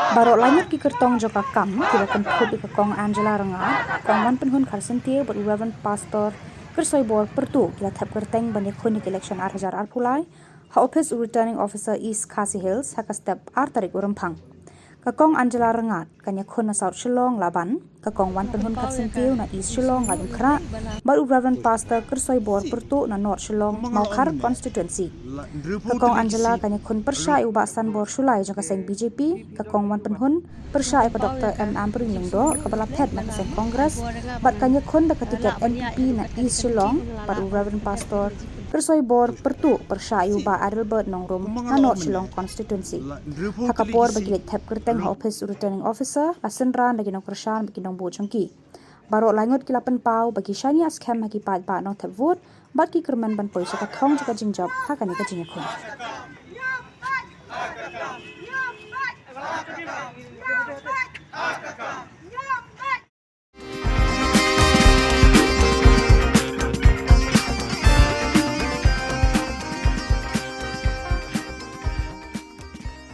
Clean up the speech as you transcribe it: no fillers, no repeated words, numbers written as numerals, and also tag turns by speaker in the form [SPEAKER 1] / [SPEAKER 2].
[SPEAKER 1] Barok langit ki kertong joka kam kira kan khub ka kong Angela Rangat kong wan penhun kharsentie but Reverend Pastor kersoi bor pertu kila thap kerteng bani khonik election 8,000 arpulai ha office returning officer East Khasi Hills ha ka step 8 tarik uremphang kakong Angela Rangat kanya khona South Shillong laban kakong wan penhun kharsentie na East Shillong ga khra but Reverend Pastor kersoi bor pertu na North Shillong Maukhar constituency kakong Angela kanya khun persha ubasan bor sulai jang kaseng BJP kakong wan penhun persha pa Dr. M. Ampering Lingdo kabala phet na kaseng Congress bat kanya khun da katiket NPP na East Shillong but Reverend Pastor kersoi bor pertu persha uba Adelbert Nongrum na North Shillong constituency hakapor bagi thep kerteng office returning officer lasenran bagi nong pershan bagi nong bu changki barok langot kilapan pau bagi shania scam haki pat ba nong thep vote bat ki kerman ban poisa ka thong jaka jingjap hakani ka jinyakhun